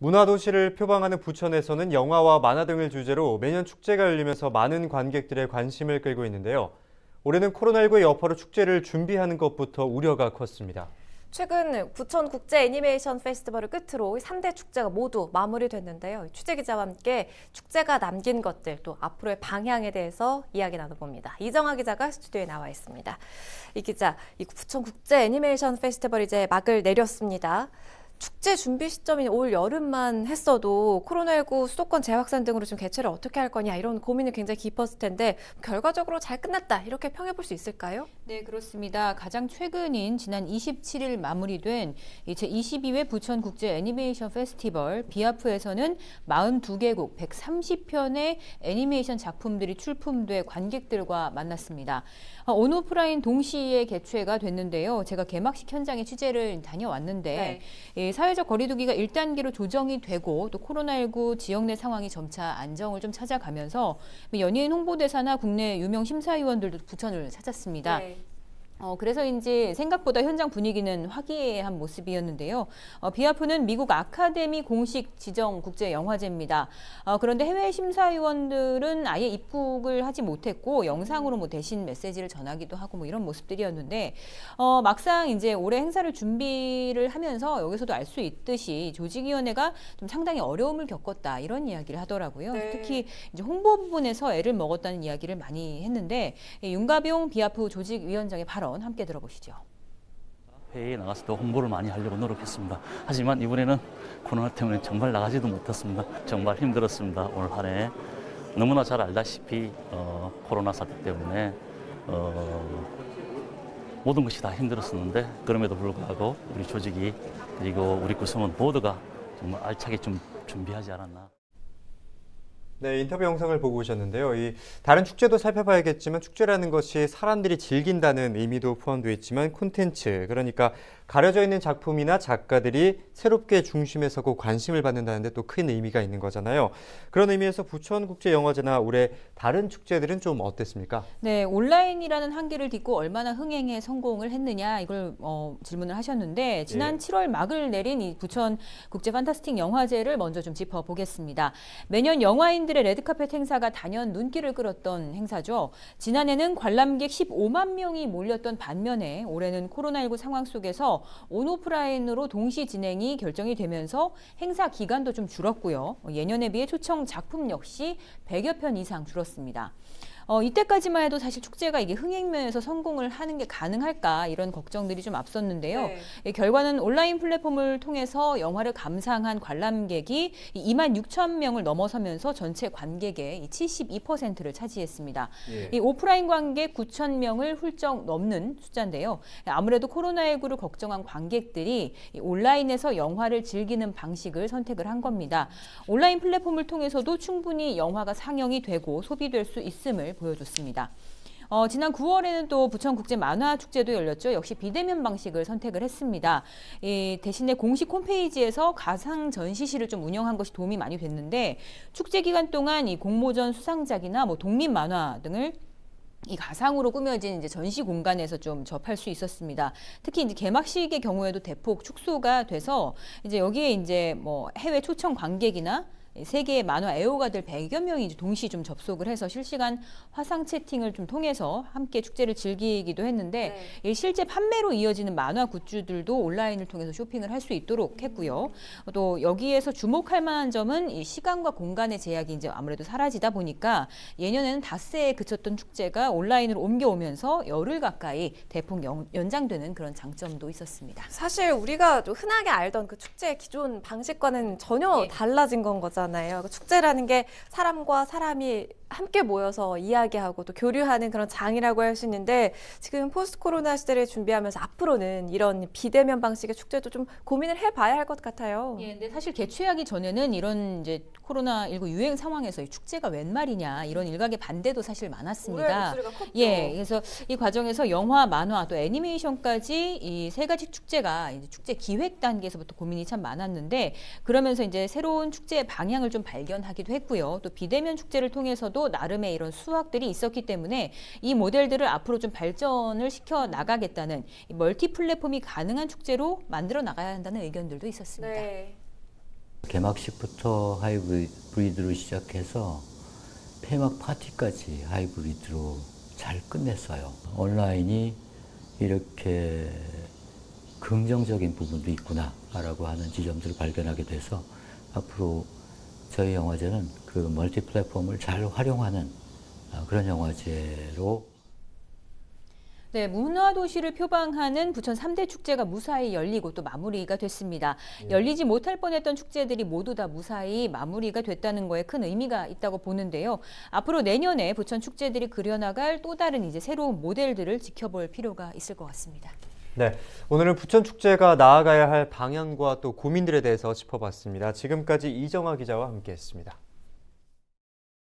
문화도시를 표방하는 부천에서는 영화와 만화 등을 주제로 매년 축제가 열리면서 많은 관객들의 관심을 끌고 있는데요. 올해는 코로나19의 여파로 축제를 준비하는 것부터 우려가 컸습니다. 최근 부천 국제 애니메이션 페스티벌을 끝으로 3대 축제가 모두 마무리됐는데요. 취재 기자와 함께 축제가 남긴 것들 또 앞으로의 방향에 대해서 이야기 나눠봅니다. 이정아 기자가 스튜디오에 나와 있습니다. 이 기자, 이 부천 국제 애니메이션 페스티벌 이제 막을 내렸습니다. 축제 준비 시점인 올 여름만 했어도 코로나19 수도권 재확산 등으로 지금 개최를 어떻게 할 거냐 이런 고민이 굉장히 깊었을 텐데 결과적으로 잘 끝났다 이렇게 평해 볼 수 있을까요? 네, 그렇습니다. 가장 최근인 지난 27일 마무리된 제22회 부천 국제 애니메이션 페스티벌 비아프에서는 42개국 130편의 애니메이션 작품들이 출품돼 관객들과 만났습니다. 온오프라인 동시에 개최가 됐는데요. 제가 개막식 현장에 취재를 다녀왔는데 사회적 거리두기가 1단계로 조정이 되고 또 코로나19 지역 내 상황이 점차 안정을 좀 찾아가면서 연예인 홍보대사나 국내 유명 심사위원들도 부천을 찾았습니다. 네. 그래서인지 생각보다 현장 분위기는 화기애애한 모습이었는데요. 비아프는 미국 아카데미 공식 지정 국제 영화제입니다. 그런데 해외 심사위원들은 아예 입국을 하지 못했고 영상으로 대신 메시지를 전하기도 하고 이런 모습들이었는데 막상 이제 올해 행사를 준비를 하면서 여기서도 알 수 있듯이 조직위원회가 좀 상당히 어려움을 겪었다 이런 이야기를 하더라고요. 네. 특히 이제 홍보 부분에서 애를 먹었다는 이야기를 많이 했는데 윤가병 비아프 조직위원장의 발언 함께 들어보시죠. 해외에 나가서도 홍보를 많이 하려고 노력했습니다. 하지만 이번에는 코로나 때문에 정말 나가지도 못했습니다. 정말 힘들었습니다. 올 한 해 너무나 잘 알다시피 코로나 사태 때문에 모든 것이 다 힘들었었는데 그럼에도 불구하고 우리 조직이 그리고 우리 구성원 모두가 정말 알차게 좀 준비하지 않았나. 네, 인터뷰 영상을 보고 오셨는데요. 다른 축제도 살펴봐야겠지만 축제라는 것이 사람들이 즐긴다는 의미도 포함되어 있지만 콘텐츠, 그러니까 가려져 있는 작품이나 작가들이 새롭게 중심에 서고 관심을 받는다는 데 또 큰 의미가 있는 거잖아요. 그런 의미에서 부천국제영화제나 올해 다른 축제들은 좀 어땠습니까? 네, 온라인이라는 한계를 딛고 얼마나 흥행에 성공을 했느냐 이걸 질문을 하셨는데 지난 7월 막을 내린 이 부천 국제 판타스틱 영화제를 먼저 좀 짚어보겠습니다. 매년 영화인들의 레드카펫 행사가 단연 눈길을 끌었던 행사죠. 지난해는 관람객 15만 명이 몰렸던 반면에 올해는 코로나19 상황 속에서 온오프라인으로 동시 진행이 결정이 되면서 행사 기간도 좀 줄었고요. 예년에 비해 초청 작품 역시 100여 편 이상 줄었습니다. 이때까지만 해도 사실 축제가 이게 흥행면에서 성공을 하는 게 가능할까 이런 걱정들이 좀 앞섰는데요. 네. 결과는 온라인 플랫폼을 통해서 영화를 감상한 관람객이 2만 6천 명을 넘어서면서 전체 관객의 72%를 차지했습니다. 이 오프라인 관객 9천 명을 훌쩍 넘는 숫자인데요. 아무래도 코로나19를 걱정한 관객들이 이 온라인에서 영화를 즐기는 방식을 선택을 한 겁니다. 온라인 플랫폼을 통해서도 충분히 영화가 상영이 되고 소비될 수 있음을 보여줬습니다. 지난 9월에는 또 부천국제만화축제도 열렸죠. 역시 비대면 방식을 선택을 했습니다. 대신에 공식 홈페이지에서 가상 전시실을 좀 운영한 것이 도움이 많이 됐는데 축제 기간 동안 이 공모전 수상작이나 독립 만화 등을 이 가상으로 꾸며진 이제 전시 공간에서 좀 접할 수 있었습니다. 특히 이제 개막식의 경우에도 대폭 축소가 돼서 이제 여기에 이제 해외 초청 관객이나 세계의 만화 애호가들 100여 명이 이제 동시 좀 접속을 해서 실시간 화상 채팅을 좀 통해서 함께 축제를 즐기기도 했는데 실제 판매로 이어지는 만화 굿즈들도 온라인을 통해서 쇼핑을 할 수 있도록 했고요. 또 여기에서 주목할 만한 점은 이 시간과 공간의 제약이 이제 아무래도 사라지다 보니까 예년에는 닷새에 그쳤던 축제가 온라인으로 옮겨오면서 열흘 가까이 대폭 연장되는 그런 장점도 있었습니다. 사실 우리가 좀 흔하게 알던 그 축제의 기존 방식과는 전혀 달라진 건 거잖아요. 축제라는 게 사람과 사람이 함께 모여서 이야기하고 또 교류하는 그런 장이라고 할 수 있는데 지금 포스트 코로나 시대를 준비하면서 앞으로는 이런 비대면 방식의 축제도 좀 고민을 해봐야 할 것 같아요. 근데 사실 개최하기 전에는 이런 이제 코로나19 유행 상황에서 이 축제가 웬 말이냐 이런 일각의 반대도 사실 많았습니다. 목소리가 컸죠. 그래서 이 과정에서 영화, 만화 또 애니메이션까지 이 세 가지 축제가 이제 축제 기획 단계에서부터 고민이 참 많았는데 그러면서 이제 새로운 축제의 방향을 좀 발견하기도 했고요. 또 비대면 축제를 통해서도 나름의 이런 수확들이 있었기 때문에 이 모델들을 앞으로 좀 발전을 시켜 나가겠다는 멀티 플랫폼이 가능한 축제로 만들어 나가야 한다는 의견들도 있었습니다. 네. 개막식부터 하이브리드로 시작해서 폐막 파티까지 하이브리드로 잘 끝냈어요. 온라인이 이렇게 긍정적인 부분도 있구나라고 하는 지점들을 발견하게 돼서 앞으로 저희 영화제는 그 멀티 플랫폼을 잘 활용하는 그런 영화제로 네, 문화도시를 표방하는 부천 3대 축제가 무사히 열리고 또 마무리가 됐습니다. 열리지 못할 뻔했던 축제들이 모두 다 무사히 마무리가 됐다는 거에 큰 의미가 있다고 보는데요. 앞으로 내년에 부천 축제들이 그려나갈 또 다른 이제 새로운 모델들을 지켜볼 필요가 있을 것 같습니다. 네, 오늘은 부천 축제가 나아가야 할 방향과 또 고민들에 대해서 짚어봤습니다. 지금까지 이정아 기자와 함께했습니다.